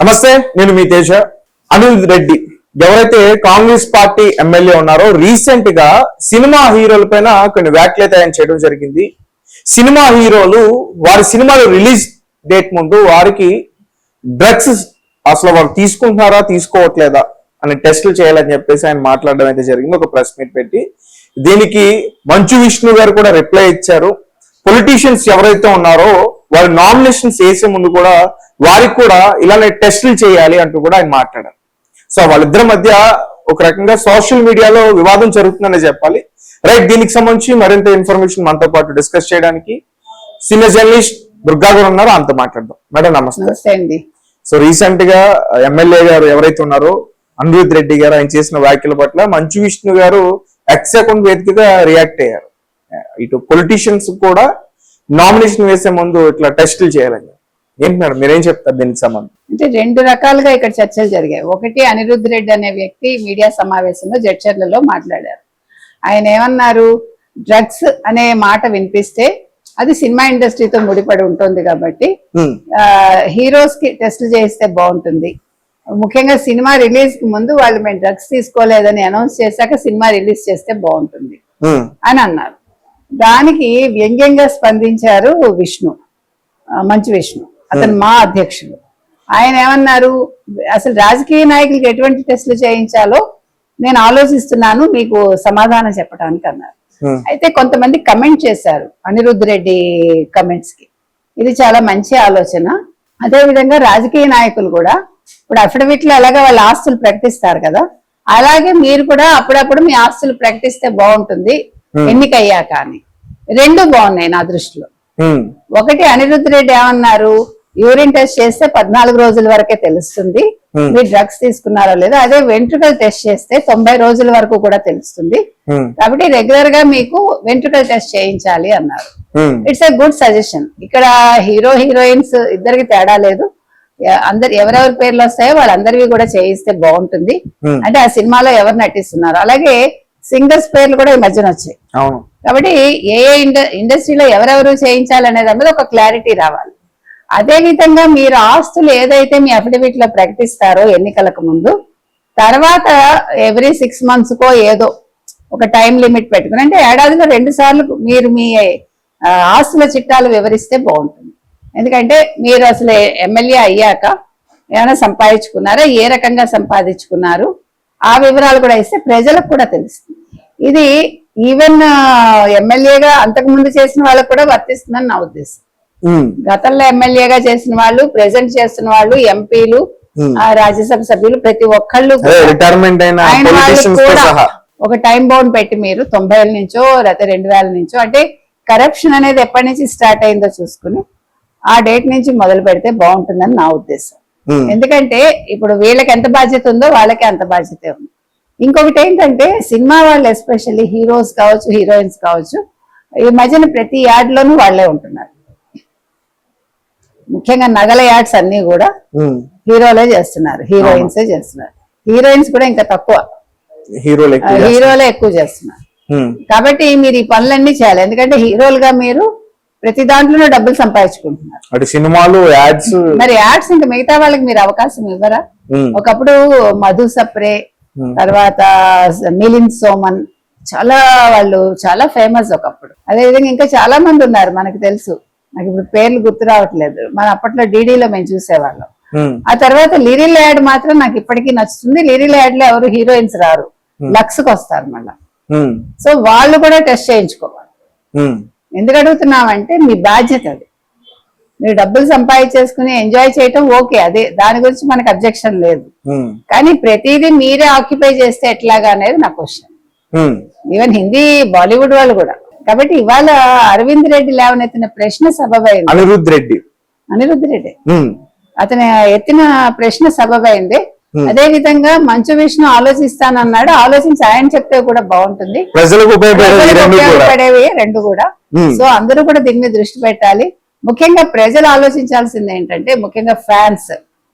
నమస్తే, నేను మీ తేజ. అనిరుద్ రెడ్డి ఎవరైతే కాంగ్రెస్ పార్టీ ఎమ్మెల్యే ఉన్నారో రీసెంట్ గా సినిమా హీరోల పైన కొన్ని వ్యాఖ్యలు ఆయన చేయడం జరిగింది. సినిమా హీరోలు వారి సినిమాలు రిలీజ్ డేట్ ముందు వారికి డ్రగ్స్ అసలు వారు తీసుకుంటున్నారా తీసుకోవట్లేదా అని టెస్టులు చేయాలని చెప్పేసి ఆయన మాట్లాడడం అయితే జరిగింది ఒక ప్రెస్ మీట్ పెట్టి. దీనికి మంచు విష్ణు గారు కూడా రిప్లై ఇచ్చారు. పొలిటీషియన్స్ ఎవరైతే ఉన్నారో వారి నామినేషన్స్ వేసే ముందు కూడా వారికి కూడా ఇలానే టెస్టులు చేయాలి అంటూ కూడా ఆయన మాట్లాడారు. సో వాళ్ళిద్దరి మధ్య ఒక రకంగా సోషల్ మీడియాలో వివాదం జరుగుతుందనే చెప్పాలి. రైట్, దీనికి సంబంధించి మరింత ఇన్ఫర్మేషన్ మనతో పాటు డిస్కస్ చేయడానికి సీనియర్ జర్నలిస్ట్ దుర్గా గారు ఉన్నారు, అంతా మాట్లాడదాం. మేడం నమస్తే అండి. సో రీసెంట్ గా ఎమ్మెల్యే గారు ఎవరైతే ఉన్నారో అనిరుద్ రెడ్డి గారు ఆయన చేసిన వ్యాఖ్యల పట్ల మంచు విష్ణు గారు ఎక్స్ అకౌంట్ వేదికగా రియాక్ట్ అయ్యారు. ఇటు పొలిటీషియన్స్ కూడా నామినేషన్ వేసే ముందు ఇట్లా టెస్టులు చేయాలని. ఏంటి మేడం మీరేం చెప్తారు దీనికి సంబంధం? అంటే రెండు రకాలుగా ఇక్కడ చర్చలు జరిగాయి. ఒకటి, అనిరుద్ రెడ్డి అనే వ్యక్తి మీడియా సమావేశంలో జడ్చర్లలో మాట్లాడారు. ఆయన ఏమన్నారు, డ్రగ్స్ అనే మాట వినిపిస్తే అది సినిమా ఇండస్ట్రీతో ముడిపడి ఉంటుంది కాబట్టి హీరోస్ కి టెస్టులు చేయిస్తే బాగుంటుంది. ముఖ్యంగా సినిమా రిలీజ్ కి ముందు వాళ్ళు మేము డ్రగ్స్ తీసుకోలేదని అనౌన్స్ చేశాక సినిమా రిలీజ్ చేస్తే బాగుంటుంది అని అన్నారు. దానికి వ్యంగ్యంగా స్పందించారు మంచు విష్ణు, అతను మా అధ్యక్షుడు. ఆయన ఏమన్నారు, అసలు రాజకీయ నాయకులకి ఎటువంటి టెస్టులు చేయించాలో నేను ఆలోచిస్తున్నాను మీకు సమాధానం చెప్పడానికి అన్నారు. అయితే కొంతమంది కమెంట్ చేశారు అనిరుద్ రెడ్డి కమెంట్స్ కి, ఇది చాలా మంచి ఆలోచన. అదేవిధంగా రాజకీయ నాయకులు కూడా ఇప్పుడు అఫిడవిట్లో అలాగే వాళ్ళ ఆస్తులు ప్రకటిస్తారు కదా, అలాగే మీరు కూడా అప్పుడప్పుడు మీ ఆస్తులు ప్రకటిస్తే బాగుంటుంది ఎన్నికయ్యాక అని. రెండు బాగున్నాయి నా దృష్టిలో. ఒకటి, అనిరుద్ రెడ్డి ఏమన్నారు, యూరిన్ టెస్ట్ చేస్తే 14 రోజుల వరకే తెలుస్తుంది మీరు డ్రగ్స్ తీసుకున్నారో లేదో. అదే వెంట్రుకలు టెస్ట్ చేస్తే 90 రోజుల వరకు కూడా తెలుస్తుంది. కాబట్టి రెగ్యులర్ గా మీకు వెంట్రుకలు టెస్ట్ చేయించాలి అన్నారు. It's a good suggestion. ఇక్కడ హీరో హీరోయిన్స్ ఇద్దరికి తేడా లేదు, అందరు ఎవరెవరి పేర్లు వస్తాయో వాళ్ళందరివి కూడా చేయిస్తే బాగుంటుంది. అంటే ఆ సినిమాలో ఎవరు నటిస్తున్నారు, అలాగే సింగర్స్ పేర్లు కూడా ఈ మధ్యన వచ్చాయి. కాబట్టి ఏ ఇండస్ట్రీలో ఎవరెవరు చేయించాలనే దాని మీద ఒక క్లారిటీ రావాలి. అదే విధంగా మీరు ఆస్తులు ఏదైతే మీ అఫిడవిట్ లో ప్రకటిస్తారో ఎన్నికలకు ముందు, తర్వాత ఎవ్రీ 6 months కో ఏదో ఒక టైం లిమిట్ పెట్టుకుని, అంటే ఏడాదిలో 2 సార్లు మీరు మీ ఆస్తుల చిట్టాలు వివరిస్తే బాగుంటుంది. ఎందుకంటే మీరు అసలు ఎమ్మెల్యే అయ్యాక ఏమైనా సంపాదించుకున్నారా, ఏ రకంగా సంపాదించుకున్నారు, ఆ వివరాలు కూడా ఇస్తే ప్రజలకు కూడా తెలుస్తుంది. ఇది ఈవెన్ ఎమ్మెల్యేగా అంతకు ముందు చేసిన వాళ్ళకు కూడా వర్తిస్తుందని నా ఉద్దేశం. గతంలో ఎమ్మెల్యేగా చేసిన వాళ్ళు, ప్రెజెంట్ చేస్తున్న వాళ్ళు, ఎంపీలు, రాజ్యసభ సభ్యులు, ప్రతి ఒక్కళ్ళు ఆయన వాళ్ళకి కూడా ఒక టైం బౌండ్ పెట్టి మీరు 90 నుంచో లేకపోతే 2000 నుంచో, అంటే కరప్షన్ అనేది ఎప్పటి నుంచి స్టార్ట్ అయిందో చూసుకుని ఆ డేట్ నుంచి మొదలు పెడితే బాగుంటుందని నా ఉద్దేశం. ఎందుకంటే ఇప్పుడు వీళ్ళకి ఎంత బాధ్యత ఉందో వాళ్ళకి అంత బాధ్యత ఉంది. ఇంకొకటి ఏంటంటే, సినిమా వాళ్ళు ఎస్పెషల్లీ హీరోస్ కావచ్చు, హీరోయిన్స్ కావచ్చు, ఈ మధ్యన ప్రతి యాడ్ లోనూ వాళ్లే ఉంటున్నారు. ముఖ్యంగా నగల యాడ్స్ అన్ని కూడా హీరోలే చేస్తున్నారు, హీరోయిన్సే చేస్తున్నారు. హీరోయిన్స్ కూడా ఇంకా తక్కువ, హీరోలే ఎక్కువ చేస్తున్నారు. కాబట్టి మీరు ఈ పనులన్నీ చేయాలి. ఎందుకంటే హీరోలుగా మీరు ప్రతి దాంట్లోనూ డబ్బులు సంపాదించుకుంటున్నారు. సినిమాలు యాడ్స్, మరి యాడ్స్ ఇంకా మిగతా వాళ్ళకి మీరు అవకాశం ఇవ్వరా? ఒకప్పుడు మధు సప్రే, తర్వాత మిలింద్ సోమన్, వాళ్ళు చాలా ఫేమస్ ఒకప్పుడు. అదేవిధంగా ఇంకా చాలా మంది ఉన్నారు మనకు తెలుసు, నాకు ఇప్పుడు పేర్లు గుర్తు రావట్లేదు. మన అప్పట్లో డీడీలో మేము చూసేవాళ్ళం. ఆ తర్వాత లిరిల్ యాడ్ మాత్రం నాకు ఇప్పటికీ నచ్చుతుంది. లిరిల్ యాడ్ లో ఎవరు హీరోయిన్స్ రారు, లక్స్ కి వస్తారు మళ్ళా. సో వాళ్ళు కూడా టెస్ట్ చేయించుకోవాలి. ఎందుకు అడుగుతున్నామంటే మీ బాధ్యత అది. మీరు డబ్బులు సంపాదించేసుకుని ఎంజాయ్ చేయటం ఓకే, అదే దాని గురించి మనకు అబ్జెక్షన్ లేదు. కానీ ప్రతిదీ మీరే ఆక్యుపై చేస్తే ఎట్లాగా అనేది నా క్వశ్చన్. ఈవెన్ హిందీ, బాలీవుడ్ వాళ్ళు కూడా. కాబట్టి ఇవాళ అరవింద్ రెడ్డి లేవనెత్తిన ప్రశ్న సబబైంది. అనిరుద్ రెడ్డి అతను ఎత్తిన ప్రశ్న సబబైంది. అదే విధంగా మంచు విష్ణు ఆలోచిస్తానన్నాడు. ఆలోచించి ఆయన చెప్తే కూడా బాగుంటుంది, ఉపయోగపడేవి రెండు కూడా. సో అందరూ కూడా దీని మీద దృష్టి పెట్టాలి. ముఖ్యంగా ప్రజలు ఆలోచించాల్సింది ఏంటంటే, ముఖ్యంగా ఫ్యాన్స్,